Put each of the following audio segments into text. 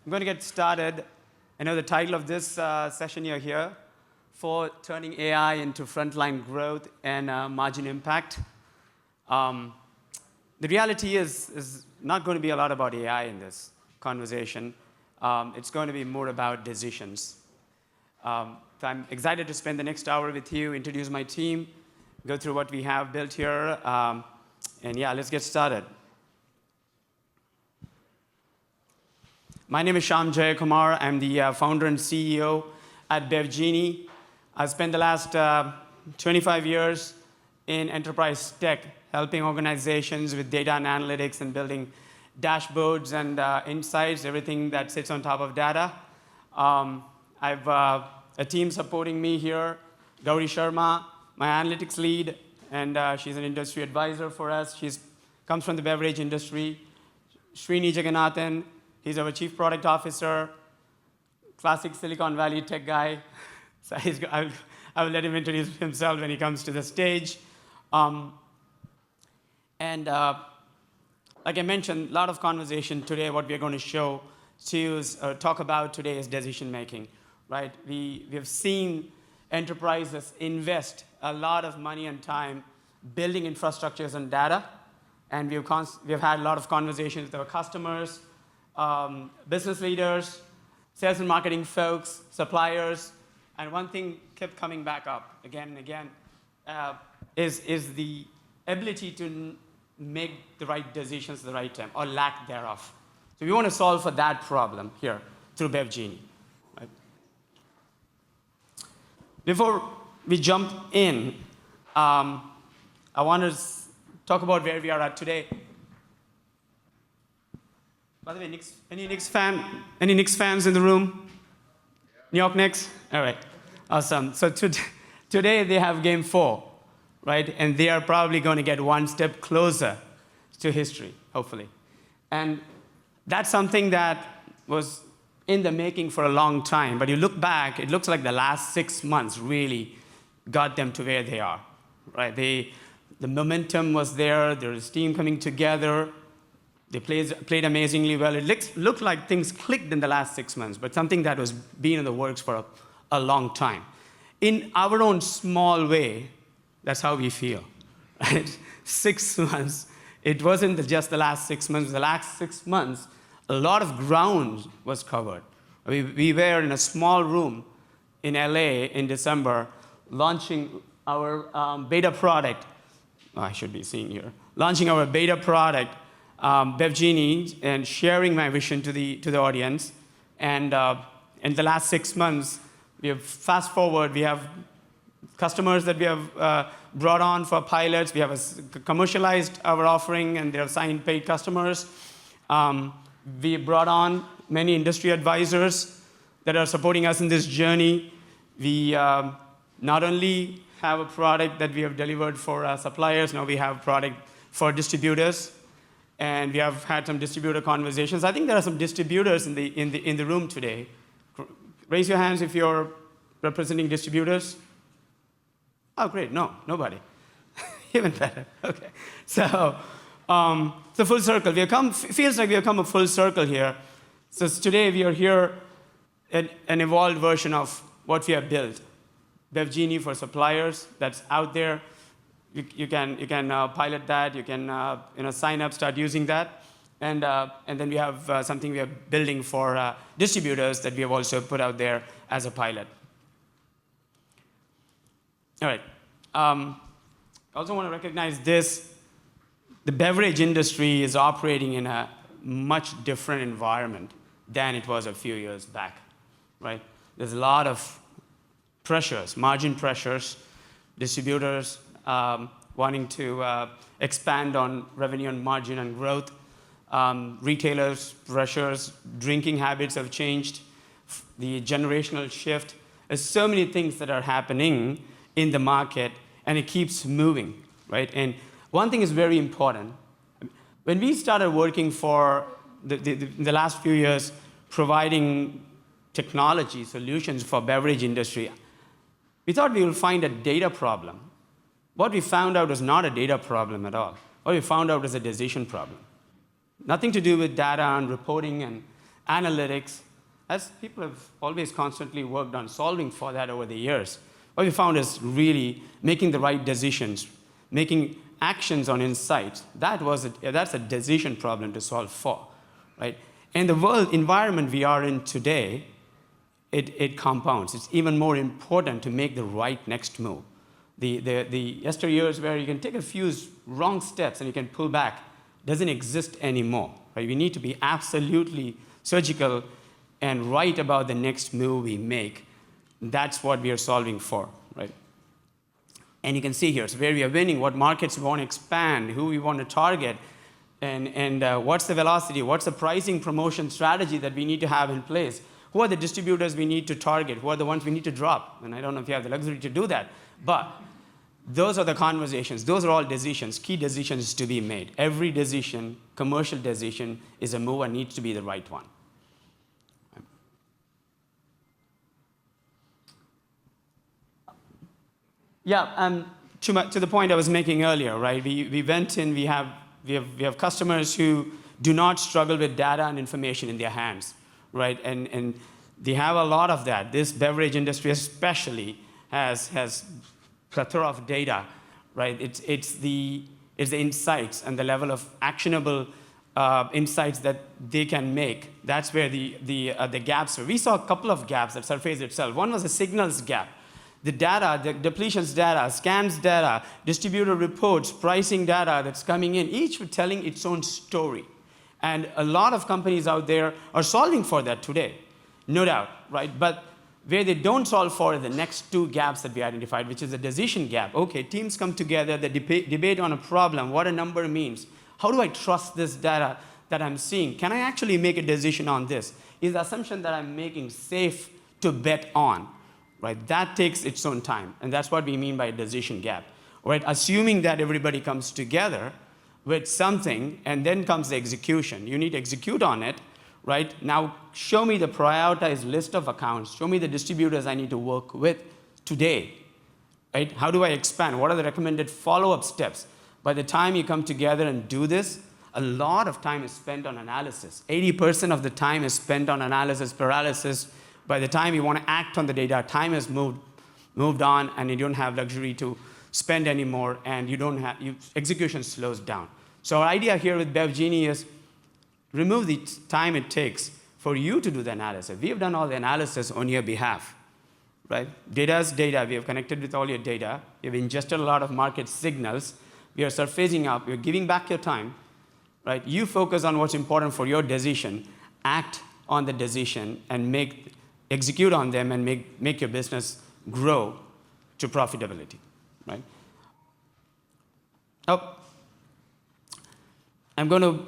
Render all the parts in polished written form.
I'm going to get started. I know the title of this session you're here for turning AI into frontline growth and margin impact. The reality is not going to be a lot about AI in this conversation. It's going to be more about decisions. So I'm excited to spend the next hour with you, introduce my team, go through what we have built here, and yeah, let's get started. My name is Shyam Jayakumar. I'm the founder and CEO at BevGenie. I've spent the last 25 years in enterprise tech, helping organizations with data and analytics and building dashboards and insights, everything that sits on top of data. I've a team supporting me here, Gauri Sharma, my analytics lead, and she's an industry advisor for us. She comes from the beverage industry. Srinivas Jagannathan, he's our chief product officer, classic Silicon Valley tech guy. So I will let him introduce himself when he comes to the stage. Like I mentioned, a lot of conversation today. What we're going to talk about today is decision making, right? We have seen enterprises invest a lot of money and time building infrastructures and data, and we've had a lot of conversations with our customers, business leaders, sales and marketing folks, suppliers, and one thing kept coming back up again and again is the ability to make the right decisions at the right time, or lack thereof. So we want to solve for that problem here through BevGenie. Right? Before we jump in, I want to talk about where we are at today. By the way, any Knicks fans in the room? New York Knicks? All right, awesome. So today they have game 4, right? And they are probably going to get one step closer to history, hopefully. And that's something that was in the making for a long time. But you look back, it looks like the last 6 months really got them to where they are, right? The momentum was there. There was team coming together. They played amazingly well. It looked like things clicked in the last 6 months, but something that was been in the works for a long time. In our own small way, that's how we feel, right? 6 months. It wasn't just the last 6 months. The last 6 months, a lot of ground was covered. We were in a small room in LA in December, launching our beta product. Oh, I should be seeing here. Launching our beta product, BevGenie, and sharing my vision to the audience. And in the last 6 months, we have fast forward. We have customers that we have brought on for pilots. We have commercialized our offering, and they have signed paid customers. We brought on many industry advisors that are supporting us in this journey. We not only have a product that we have delivered for suppliers, now we have a product for distributors. And we have had some distributor conversations. I think there are some distributors in the room today. Raise your hands if you're representing distributors. Oh, great. No, nobody. Even better. Okay. So full circle. Feels like we have come a full circle here. So today we are here at an evolved version of what we have built. BevGenie for suppliers that's out there. You can pilot that. You can sign up, start using that, and then we have something we are building for distributors that we have also put out there as a pilot. All right. I also want to recognize this. The beverage industry is operating in a much different environment than it was a few years back, right? There's a lot of pressures, margin pressures, distributors wanting to expand on revenue and margin and growth. Retailers, pressures, drinking habits have changed, the generational shift. There's so many things that are happening in the market, and it keeps moving, right? And one thing is very important. When we started working for the last few years, providing technology solutions for beverage industry, we thought we would find a data problem. What we found out was not a data problem at all. What we found out was a decision problem. Nothing to do with data and reporting and analytics, as people have always constantly worked on solving for that over the years. What we found is really making the right decisions, making actions on insights. That's a decision problem to solve for, right? And the world environment we are in today, it compounds. It's even more important to make the right next move. The yesteryears where you can take a few wrong steps and you can pull back doesn't exist anymore, right? We need to be absolutely surgical and right about the next move we make. That's what we are solving for, right? And you can see here, so where we are winning, what markets we want to expand, who we want to target, and what's the velocity, what's the pricing promotion strategy that we need to have in place, who are the distributors we need to target, who are the ones we need to drop. And I don't know if you have the luxury to do that, but those are the conversations. Those are all decisions, key decisions to be made. Every decision, commercial decision, is a move and needs to be the right one. Yeah, to the point I was making earlier, right? We went in, we have customers who do not struggle with data and information in their hands, right? And they have a lot of that. This beverage industry especially has plethora of data, right? It's the insights and the level of actionable insights that they can make. That's where the gaps are. We saw a couple of gaps that surfaced itself. One was a signals gap. The data, the depletions data, scans data, distributor reports, pricing data that's coming in, each telling its own story. And a lot of companies out there are solving for that today, no doubt, right? But where they don't solve for the next two gaps that we identified, which is the decision gap. Okay, teams come together, they debate on a problem, what a number means. How do I trust this data that I'm seeing? Can I actually make a decision on this? Is the assumption that I'm making safe to bet on? Right? That takes its own time, and that's what we mean by a decision gap. Right? Assuming that everybody comes together with something, and then comes the execution. You need to execute on it, right? Now, show me the prioritized list of accounts. Show me the distributors I need to work with today, right? How do I expand? What are the recommended follow-up steps? By the time you come together and do this, a lot of time is spent on analysis. 80% of the time is spent on analysis paralysis. By the time you want to act on the data, time has moved on, and you don't have luxury to spend anymore, and execution slows down. So our idea here with BevGenie is remove the time it takes for you to do the analysis. We have done all the analysis on your behalf, right? Data is data. We have connected with all your data. We have ingested a lot of market signals. We are surfacing up. We're giving back your time, right? You focus on what's important for your decision, act on the decision, and execute on them, and make your business grow to profitability, right? Oh, I'm going to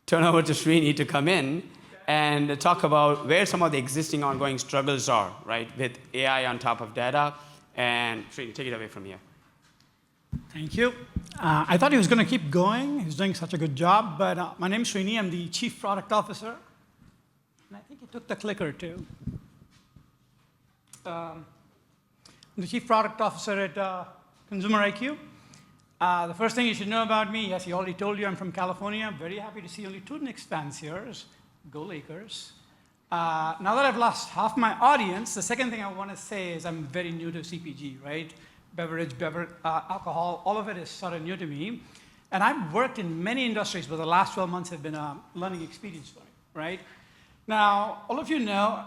turn over to Srini to come in and talk about where some of the existing ongoing struggles are, right, with AI on top of data. And Srini, take it away from here. Thank you. I thought he was going to keep going. He's doing such a good job. But my name is Srini. I'm the Chief Product Officer. And I think he took the clicker, too. I'm the Chief Product Officer at Consumer IQ. The first thing you should know about me, yes, he already told you I'm from California. I'm very happy to see only two Knicks fans here. Go Lakers. Now that I've lost half my audience, the second thing I want to say is I'm very new to CPG, right? Beverage, alcohol, all of it is sort of new to me. And I've worked in many industries, but the last 12 months have been a learning experience for me, right? Now, all of you know,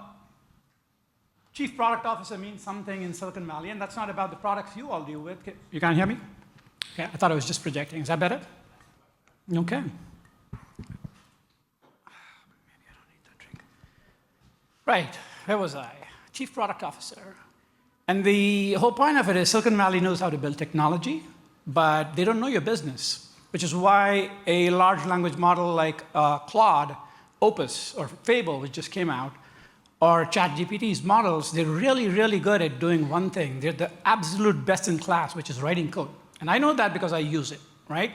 Chief Product Officer means something in Silicon Valley, and that's not about the products you all deal with. You can't hear me? Okay, I thought I was just projecting. Is that better? Okay. Maybe I don't need that drink. Right, where was I? Chief Product Officer. And the whole point of it is Silicon Valley knows how to build technology, but they don't know your business, which is why a large language model like Claude, Opus, or Fable, which just came out, or ChatGPT's models, they're really, really good at doing one thing. They're the absolute best in class, which is writing code. And I know that because I use it, right?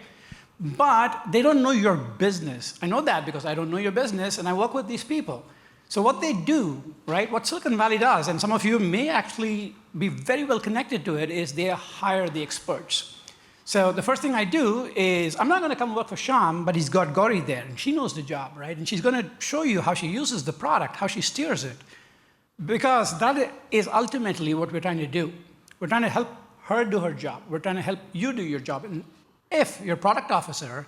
But they don't know your business. I know that because I don't know your business, and I work with these people. So what they do, right, what Silicon Valley does, and some of you may actually be very well connected to it, is they hire the experts. So the first thing I do is, I'm not going to come work for Shyam, but he's got Gauri there, and she knows the job, right? And she's going to show you how she uses the product, how she steers it. Because that is ultimately what we're trying to do. We're trying to help her do her job. We're trying to help you do your job. And if your product officer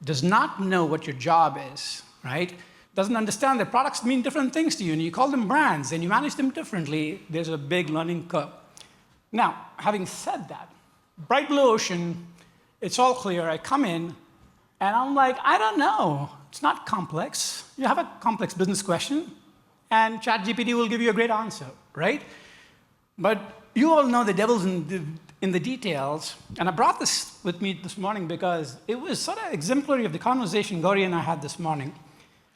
does not know what your job is, right, doesn't understand that products mean different things to you, and you call them brands, and you manage them differently, there's a big learning curve. Now, having said that, bright blue ocean, it's all clear. I come in, and I'm like, I don't know. It's not complex. You have a complex business question, and ChatGPT will give you a great answer, right? But you all know the devil's in the details, and I brought this with me this morning because it was sort of exemplary of the conversation Gauri and I had this morning.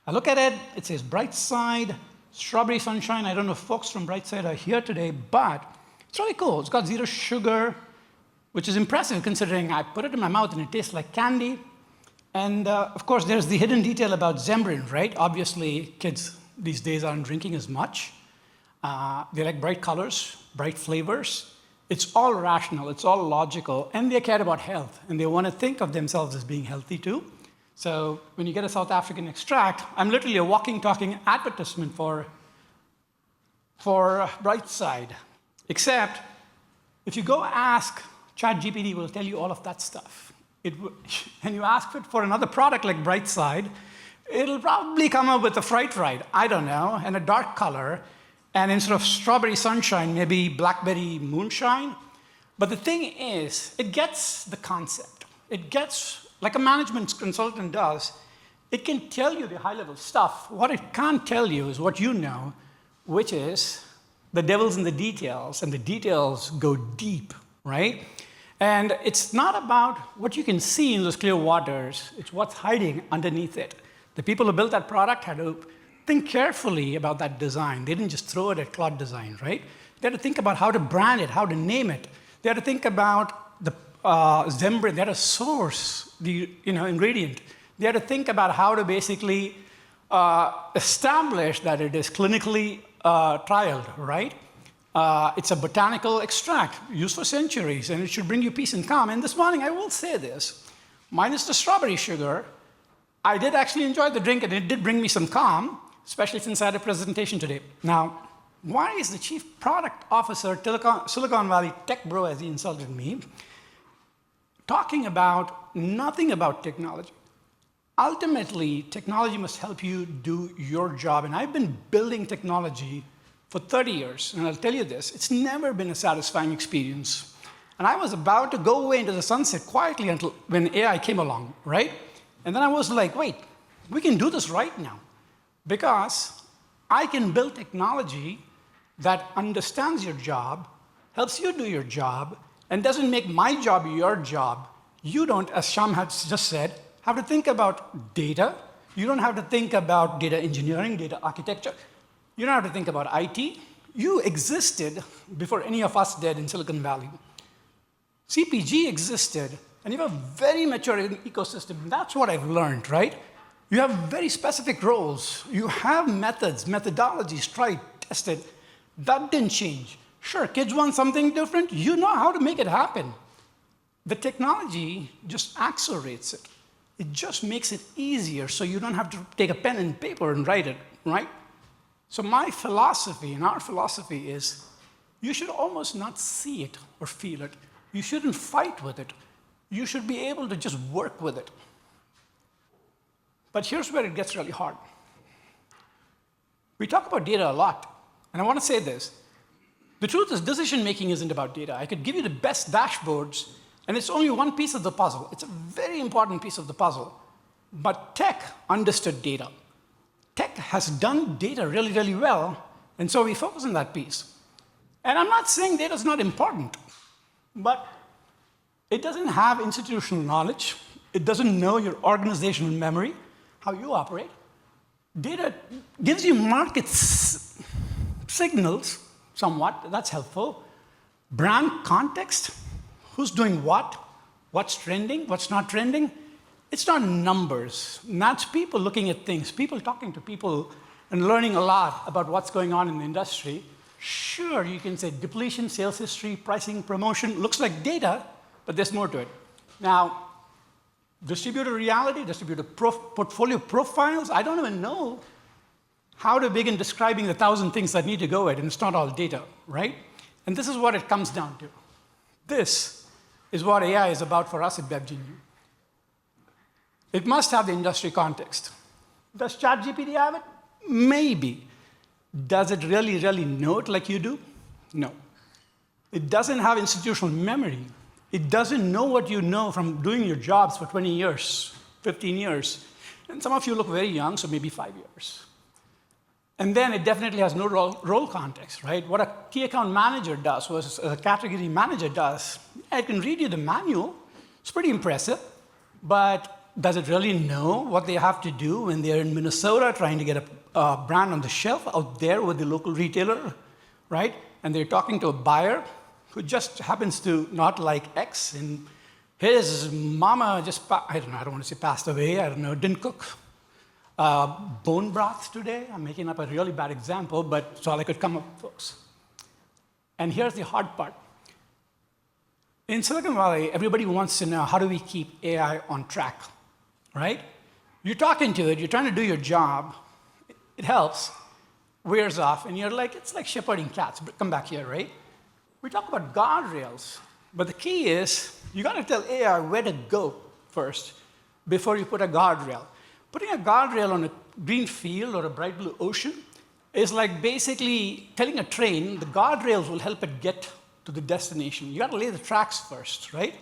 I look at it, it says Brightside, strawberry sunshine. I don't know if folks from Brightside are here today, but it's really cool. It's got 0 sugar, which is impressive considering I put it in my mouth and it tastes like candy. And of course, there's the hidden detail about Zembrin, right? Obviously, kids these days aren't drinking as much. They like bright colors, bright flavors. It's all rational, it's all logical, and they care about health, and they want to think of themselves as being healthy too. So when you get a South African extract, I'm literally a walking, talking advertisement for Brightside. Except, if you go ask ChatGPT, will tell you all of that stuff. And you ask it for another product like Brightside, it'll probably come up with a Fright Ride, I don't know, and a dark color, and instead of strawberry sunshine, maybe blackberry moonshine. But the thing is, it gets the concept. It gets, like a management consultant does, it can tell you the high-level stuff. What it can't tell you is what you know, which is the devil's in the details, and the details go deep, right? And it's not about what you can see in those clear waters, it's what's hiding underneath it. The people who built that product had to think carefully about that design. They didn't just throw it at Claude Design, right? They had to think about how to brand it, how to name it. They had to think about the Zembrin. They had to source the ingredient. They had to think about how to basically establish that it is clinically trialed, right? It's a botanical extract used for centuries, and it should bring you peace and calm. And this morning, I will say this, minus the strawberry sugar, I did actually enjoy the drink, and it did bring me some calm, especially since I had a presentation today. Now, why is the chief product officer, Silicon Valley tech bro, as he insulted me, talking about nothing about technology? Ultimately, technology must help you do your job. And I've been building technology for 30 years. And I'll tell you this, it's never been a satisfying experience. And I was about to go away into the sunset quietly until when AI came along, right? And then I was like, wait, we can do this right now. Because I can build technology that understands your job, helps you do your job, and doesn't make my job your job. You don't, as Shyam has just said, have to think about data. You don't have to think about data engineering, data architecture. You don't have to think about IT. You existed before any of us did in Silicon Valley. CPG existed, and you have a very mature ecosystem. That's what I've learned, right? You have very specific roles. You have methods, methodologies, tried, tested. That didn't change. Sure, kids want something different. You know how to make it happen. The technology just accelerates it. It just makes it easier so you don't have to take a pen and paper and write it, right? So my philosophy and our philosophy is you should almost not see it or feel it. You shouldn't fight with it. You should be able to just work with it. But here's where it gets really hard. We talk about data a lot, and I want to say this. The truth is decision-making isn't about data. I could give you the best dashboards, and it's only one piece of the puzzle. It's a very important piece of the puzzle. But tech understood data. Tech has done data really, really well, and so we focus on that piece. And I'm not saying data is not important, but it doesn't have institutional knowledge. It doesn't know your organizational memory, how you operate. Data gives you market signals, somewhat, that's helpful. Brand context, who's doing what, what's trending, what's not trending. It's not numbers. And that's people looking at things, people talking to people and learning a lot about what's going on in the industry. Sure, you can say depletion, sales history, pricing, promotion, looks like data, but there's more to it. Now, distributor reality, distributor portfolio profiles, I don't even know how to begin describing the 1,000 things that need to go in, and it's not all data, right? And this is what it comes down to. This is what AI is about for us at BevGenie. It must have the industry context. Does ChatGPT have it? Maybe. Does it really, really know it like you do? No. It doesn't have institutional memory. It doesn't know what you know from doing your jobs for 20 years, 15 years. And some of you look very young, so maybe 5 years. And then it definitely has no role context, right? What a key account manager does versus a category manager does, it can read you the manual. It's pretty impressive. But does it really know what they have to do when they're in Minnesota trying to get a brand on the shelf out there with the local retailer, right? And they're talking to a buyer who just happens to not like X, and his mama just, I don't want to say passed away, didn't cook bone broth today. I'm making up a really bad example, but it's all I could come up with, folks. And here's the hard part. In Silicon Valley, everybody wants to know, how do we keep AI on track, right? You're talking to it, you're trying to do your job, it helps, wears off, and you're like, it's like shepherding cats, come back here, right? We talk about guardrails, but the key is you got to tell AI where to go first before you put a guardrail. Putting a guardrail on a green field or a bright blue ocean is like basically telling a train the guardrails will help it get to the destination. You got to lay the tracks first, right?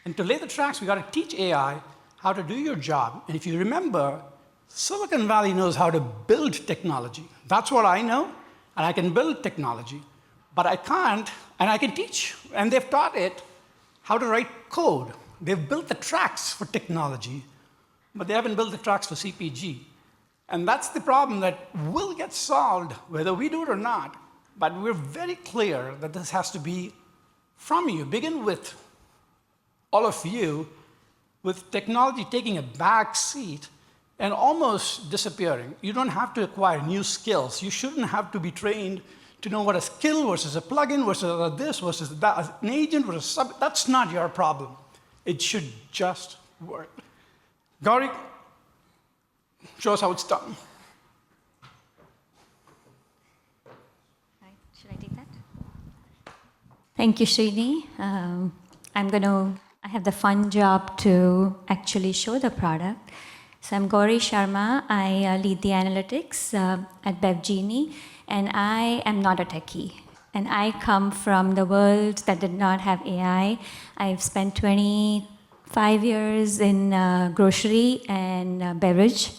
And to lay the tracks, we got to teach AI how to do your job. And if you remember, Silicon Valley knows how to build technology. That's what I know, and I can build technology. But I can't, and I can teach, and they've taught it how to write code. They've built the tracks for technology, but they haven't built the tracks for CPG. And that's the problem that will get solved, whether we do it or not. But we're very clear that this has to be from you. Begin with all of you, with technology taking a back seat and almost disappearing. You don't have to acquire new skills. You shouldn't have to be trained to know what a skill versus a plugin versus this versus that, an agent versus sub. That's not your problem. It should just work. Gauri, show us how it's done. Should I take that? Thank you, Srini. I have the fun job to actually show the product. So I'm Gauri Sharma. I lead the analytics at BevGenie, and I am not a techie. And I come from the world that did not have AI. I've spent 25 years in grocery and beverage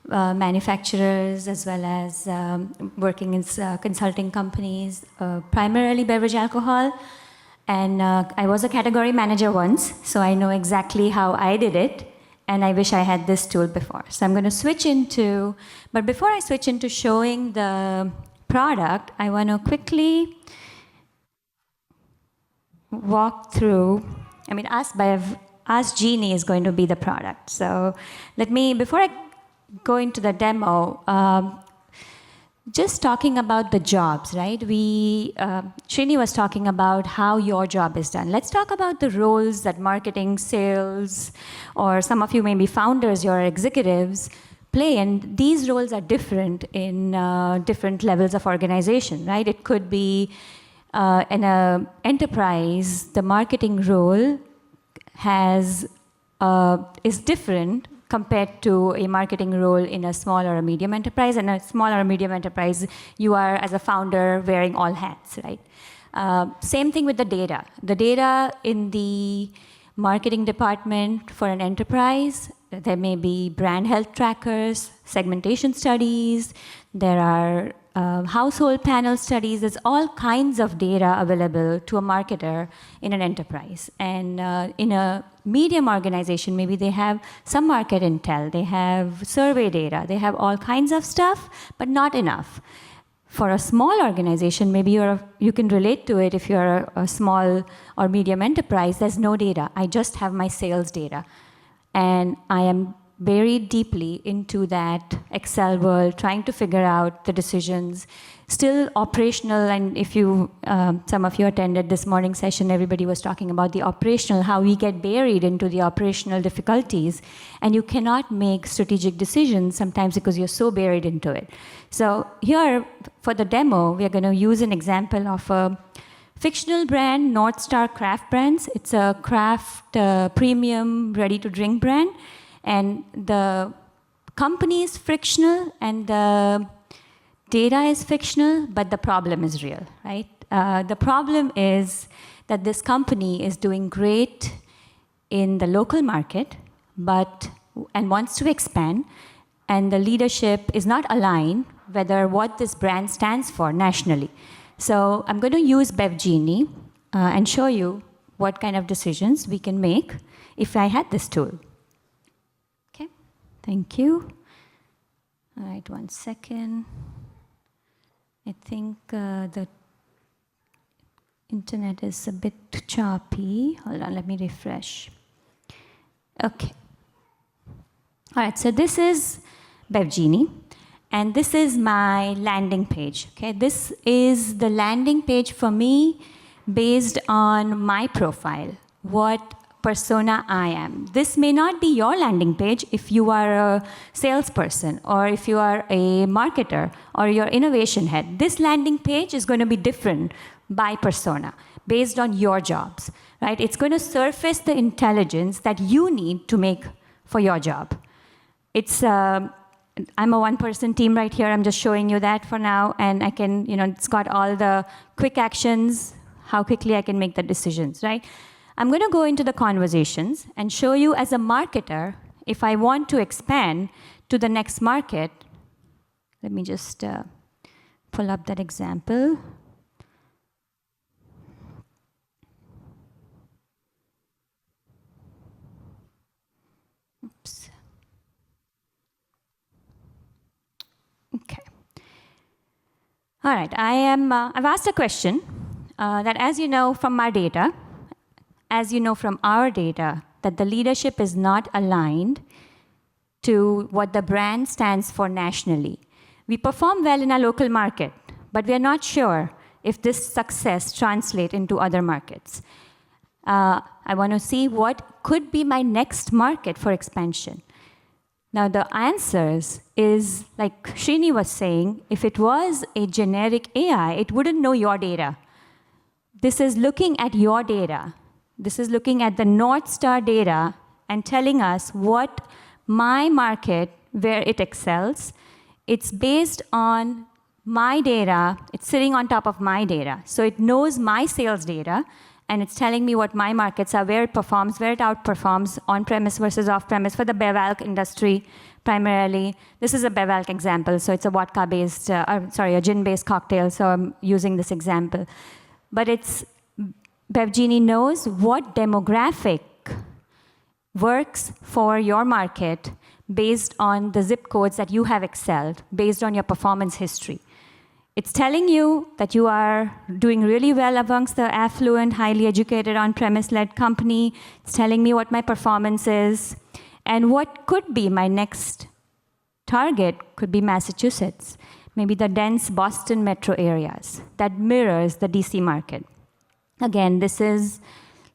manufacturers, as well as working in consulting companies, primarily beverage alcohol. And I was a category manager once, so I know exactly how I did it. And I wish I had this tool before. So I'm going to switch into, but before I switch into showing the product, I want to quickly walk through, Ask Genie is going to be the product. So before I go into the demo, just talking about the jobs, right? Srini was talking about how your job is done. Let's talk about the roles that marketing, sales, or some of you may be founders, you're executives, play. And these roles are different in different levels of organization, right? It could be in an enterprise, the marketing role is different compared to a marketing role in a small or a medium enterprise. In a small or a medium enterprise, you are, as a founder, wearing all hats, right? Same thing with the data. The data in the marketing department for an enterprise, there may be brand health trackers, segmentation studies, there are household panel studies. There's all kinds of data available to a marketer in an enterprise. And in a medium organization, maybe they have some market intel, they have survey data, they have all kinds of stuff, but not enough. For a small organization, maybe you can relate to it if you're a small or medium enterprise, there's no data. I just have my sales data. And I am buried deeply into that Excel world, trying to figure out the decisions, still operational. And if you, some of you attended this morning session, everybody was talking about the operational, how we get buried into the operational difficulties, and you cannot make strategic decisions sometimes because you're so buried into it. So here, for the demo, we are going to use an example of a fictional brand, North Star Craft Brands. It's a craft premium ready-to-drink brand. And the company is frictional and the data is fictional, but the problem is real, right? The problem is that this company is doing great in the local market, and wants to expand, and the leadership is not aligned whether what this brand stands for nationally. So I'm going to use BevGenie and show you what kind of decisions we can make if I had this tool. Okay, thank you. All right, 1 second. I think the internet is a bit choppy. Hold on, let me refresh. Okay. All right, so this is BevGenie. And this is my landing page. Okay, this is the landing page for me based on my profile, what persona I am. This may not be your landing page if you are a salesperson or if you are a marketer or your innovation head. This landing page is going to be different by persona based on your jobs, right? It's going to surface the intelligence that you need to make for your job. I'm a one-person team right here. I'm just showing you that for now. And I can, it's got all the quick actions, how quickly I can make the decisions, right? I'm going to go into the conversations and show you as a marketer, if I want to expand to the next market, let me just pull up that example. Oops. Okay. All right, I've asked a question that, as you know from our data, that the leadership is not aligned to what the brand stands for nationally. We perform well in our local market, but we are not sure if this success translates into other markets. I want to see what could be my next market for expansion. Now, the answers is, like Srini was saying, if it was a generic AI, it wouldn't know your data. This is looking at your data. This is looking at the North Star data and telling us what my market, where it excels. It's based on my data. It's sitting on top of my data. So it knows my sales data, and it's telling me what my markets are, where it performs, where it outperforms, on-premise versus off-premise for the BevAlc industry primarily. This is a BevAlc example, so it's a vodka-based, a gin-based cocktail, so I'm using this example. But BevGenie knows what demographic works for your market based on the zip codes that you have excelled, based on your performance history. It's telling you that you are doing really well amongst the affluent, highly educated, on-premise-led company. It's telling me what my performance is. And what could be my next target could be Massachusetts, maybe the dense Boston metro areas that mirrors the DC market. Again, this is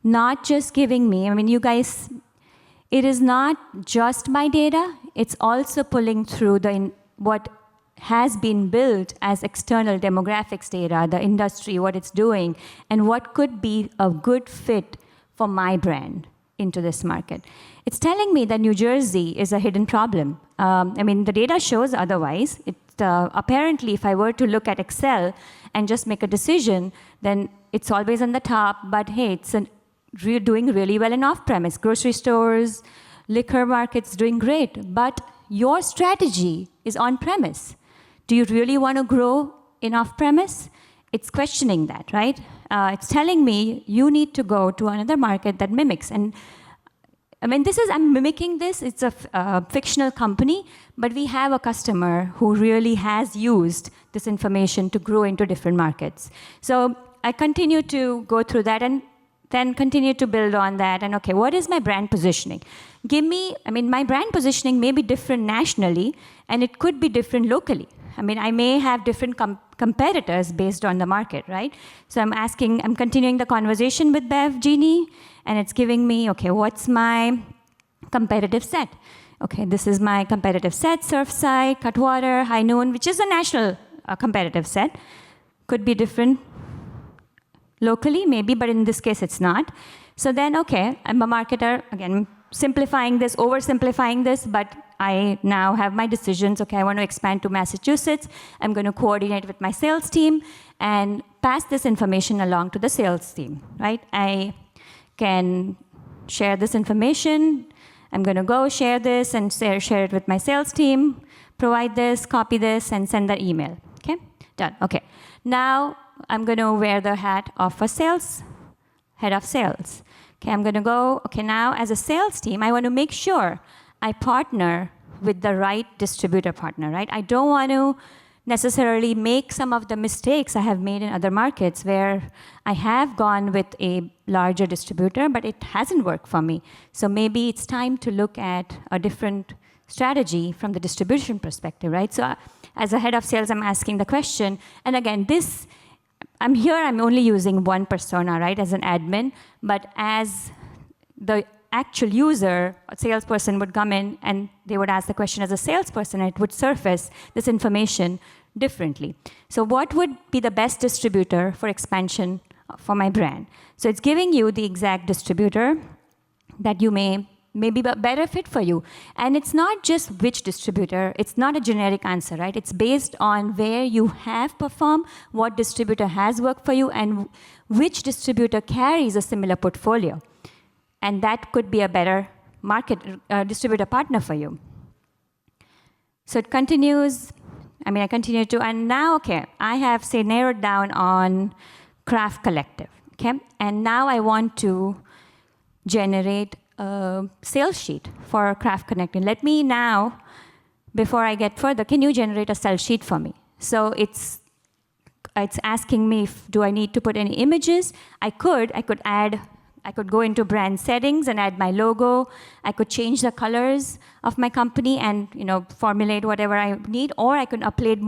not just giving me, you guys, it is not just my data. It's also pulling through what has been built as external demographics data, the industry, what it's doing, and what could be a good fit for my brand into this market. It's telling me that New Jersey is a hidden problem. The data shows otherwise. Apparently, if I were to look at Excel and just make a decision, then it's always on the top, but hey, it's doing really well in off-premise. Grocery stores, liquor markets doing great, but your strategy is on-premise. Do you really want to grow in off-premise? It's questioning that, right? It's telling me you need to go to another market that mimics. And I'm mimicking this. It's a fictional company, but we have a customer who really has used this information to grow into different markets. So I continue to go through that, and then continue to build on that. And okay, what is my brand positioning? My brand positioning may be different nationally, and it could be different locally. I may have different competitors based on the market, right? So I'm continuing the conversation with BevGenie, and it's giving me, okay, what's my competitive set? Okay, this is my competitive set, Surfside, Cutwater, High Noon, which is a national competitive set. Could be different locally, maybe, but in this case, it's not. So then, okay, I'm a marketer, again, simplifying this, oversimplifying this, but I now have my decisions. Okay, I want to expand to Massachusetts. I'm going to coordinate with my sales team and pass this information along to the sales team, right? I can share this information. I'm going to go share this and share it with my sales team, provide this, copy this, and send the email. Okay, done. Okay, now I'm going to wear the hat of a head of sales. Okay, I'm going to go, okay, now as a sales team, I want to make sure I partner with the right distributor partner, right? I don't want to necessarily make some of the mistakes I have made in other markets where I have gone with a larger distributor, but it hasn't worked for me. So maybe it's time to look at a different strategy from the distribution perspective, right? So as a head of sales, I'm asking the question, and again, I'm only using one persona, right, as an admin, but as the actual user, a salesperson would come in and they would ask the question as a salesperson, and it would surface this information differently. So what would be the best distributor for expansion for my brand? So it's giving you the exact distributor that you may be a better fit for you. And it's not just which distributor, it's not a generic answer, right? It's based on where you have performed, what distributor has worked for you, and which distributor carries a similar portfolio. And that could be a better distributor partner for you. So it continues. I continue to, and now, okay, I have, say, narrowed down on Craft Collective, okay? And now I want to generate a sales sheet for Craft Connecting. Let me now, before I get further, can you generate a sales sheet for me? So it's asking me, do I need to put any images? I could go into brand settings and add my logo. I could change the colors of my company and formulate whatever I need, or I could upload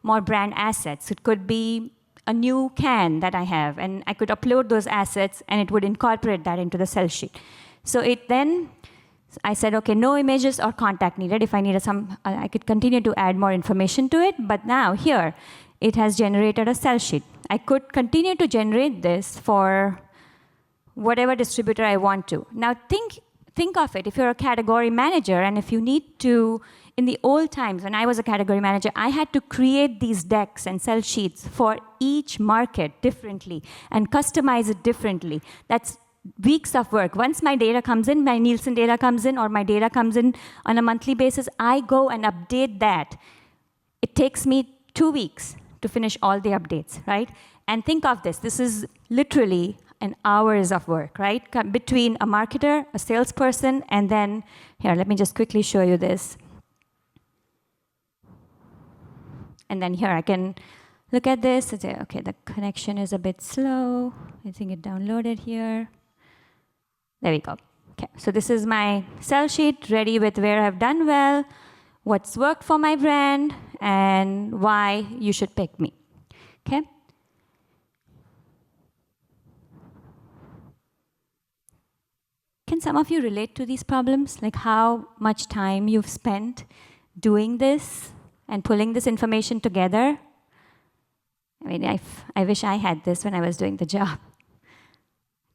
more brand assets. It could be a new can that I have, and I could upload those assets, and it would incorporate that into the sales sheet. So I said, okay, no images or contact needed. If I needed I could continue to add more information to it, but now here, it has generated a sales sheet. I could continue to generate this for whatever distributor I want to. Now think of it, if you're a category manager, and if you need to, in the old times when I was a category manager, I had to create these decks and sell sheets for each market differently and customize it differently. That's weeks of work. Once my data comes in, my Nielsen data comes in, or my data comes in on a monthly basis, I go and update that. It takes me 2 weeks to finish all the updates, right? And think of this is literally an hours of work, right? Between a marketer, a salesperson, and then, here, let me just quickly show you this. And then here, I can look at this and say, okay, the connection is a bit slow. I think it downloaded here. There we go. Okay, so this is my sell sheet ready with where I've done well, what's worked for my brand, and why you should pick me, okay? Can some of you relate to these problems? Like how much time you've spent doing this and pulling this information together? I wish I had this when I was doing the job.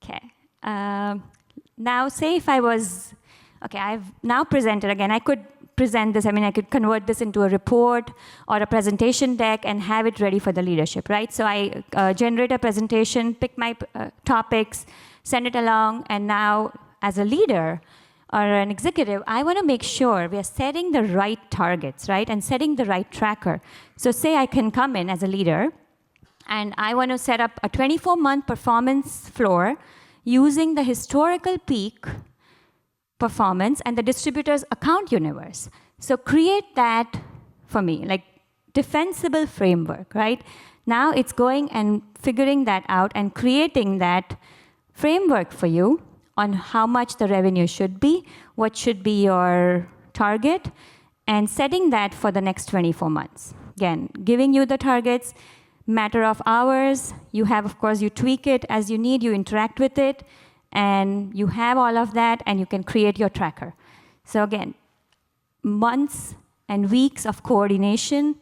Okay. Now, say if I was, okay, I've now presented again. I could present this. I could convert this into a report or a presentation deck and have it ready for the leadership, right? So I generate a presentation, pick my topics, send it along, and now, as a leader or an executive, I want to make sure we are setting the right targets, right? And setting the right tracker. So say I can come in as a leader, and I want to set up a 24-month performance floor using the historical peak performance and the distributor's account universe. So create that for me. Like, defensible framework, right? Now it's going and figuring that out and creating that framework for you on how much the revenue should be, what should be your target, and setting that for the next 24 months. Again, giving you the targets, matter of hours. You have, of course, you tweak it as you need, you interact with it, and you have all of that, and you can create your tracker. So again, months and weeks of coordination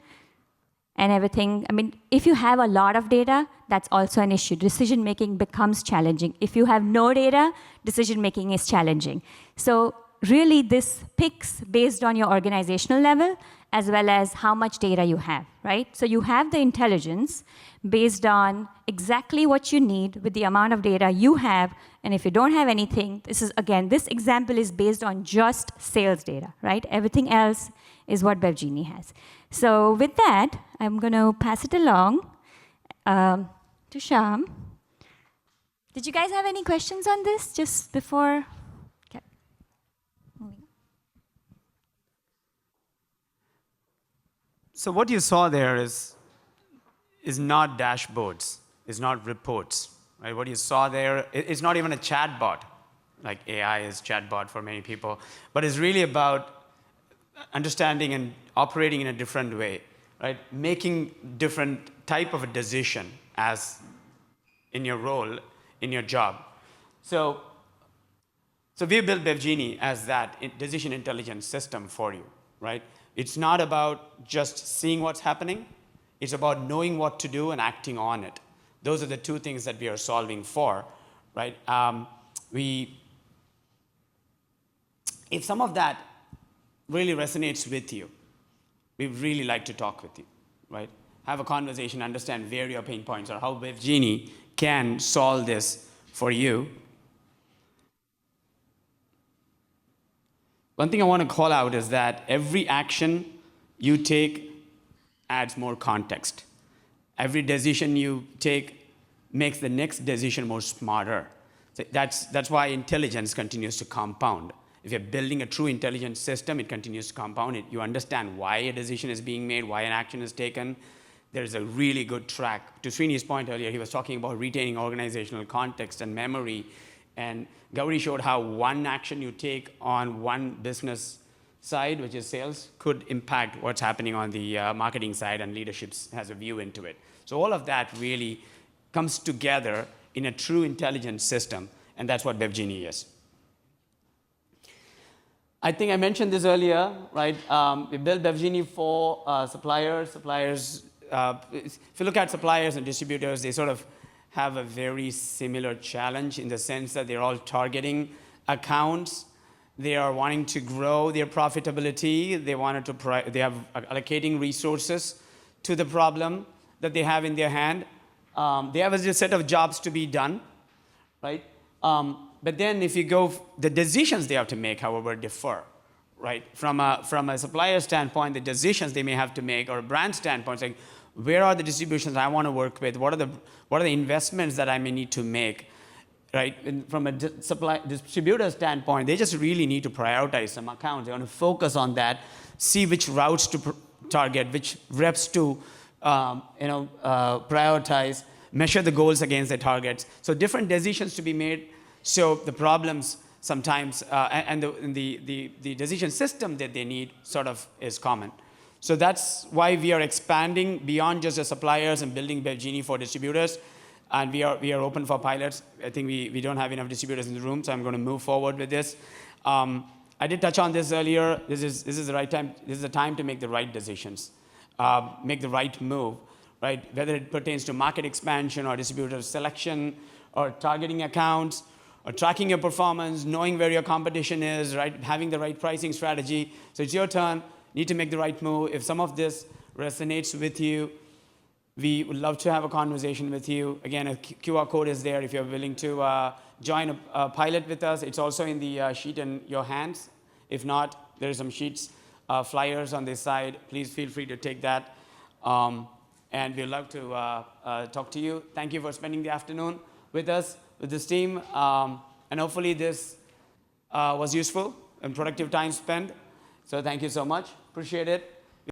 and everything. I mean, if you have a lot of data, that's also an issue. Decision-making becomes challenging. If you have no data, decision-making is challenging. So really, this picks based on your organizational level as well as how much data you have, right? So you have the intelligence based on exactly what you need with the amount of data you have, and if you don't have anything, this is, again, this example is based on just sales data, right? Everything else is what BevGenie has. So with that, I'm going to pass it along to Shyam. Did you guys have any questions on this just before? Okay. So what you saw there is not dashboards, is not reports. Right? What you saw there, it's not even a chatbot, like AI is chatbot for many people, but it's really about understanding and operating in a different way, right? Making different type of a decision as in your role, in your job. So we built BevGenie as that decision intelligence system for you, right? It's not about just seeing what's happening. It's about knowing what to do and acting on it. Those are the two things that we are solving for, right? If some of that really resonates with you, we really like to talk with you, right? Have a conversation, understand where your pain points are, how BevGenie can solve this for you. One thing I want to call out is that every action you take adds more context. Every decision you take makes the next decision more smarter. So that's why intelligence continues to compound. If you're building a true intelligence system, it continues to compound. You understand why a decision is being made, why an action is taken. There's a really good track. To Srini's point earlier, he was talking about retaining organizational context and memory. And Gauri showed how one action you take on one business side, which is sales, could impact what's happening on the marketing side, and leadership has a view into it. So all of that really comes together in a true intelligence system, and that's what BevGenie is. I think I mentioned this earlier, right? We built BevGenie for suppliers. If you look at suppliers and distributors, they sort of have a very similar challenge in the sense that they're all targeting accounts. They are wanting to grow their profitability. They have allocating resources to the problem that they have in their hand. They have a set of jobs to be done, right? But then if you go, the decisions they have to make, however, differ, right? From a supplier standpoint, the decisions they may have to make, or a brand standpoint, like where are the distributions I want to work with? What are the investments that I may need to make, right? And from a distributor standpoint, they just really need to prioritize some accounts. They want to focus on that, see which routes to target, which reps to prioritize, measure the goals against the targets. So different decisions to be made. So the problems sometimes, and the decision system that they need sort of is common. So that's why we are expanding beyond just the suppliers and building BevGenie for distributors. And we are open for pilots. I think we don't have enough distributors in the room, so I'm going to move forward with this. I did touch on this earlier. This is the right time. This is the time to make the right decisions, make the right move, right? Whether it pertains to market expansion or distributor selection or targeting accounts or tracking your performance, knowing where your competition is, right? Having the right pricing strategy. So it's your turn. Need to make the right move. If some of this resonates with you, we would love to have a conversation with you. Again, a QR code is there if you're willing to join a pilot with us. It's also in the sheet in your hands. If not, there are some sheets, flyers on this side. Please feel free to take that. And we'd love to talk to you. Thank you for spending the afternoon with us, with this team. And hopefully this was useful and productive time spent. So thank you so much. Appreciate it.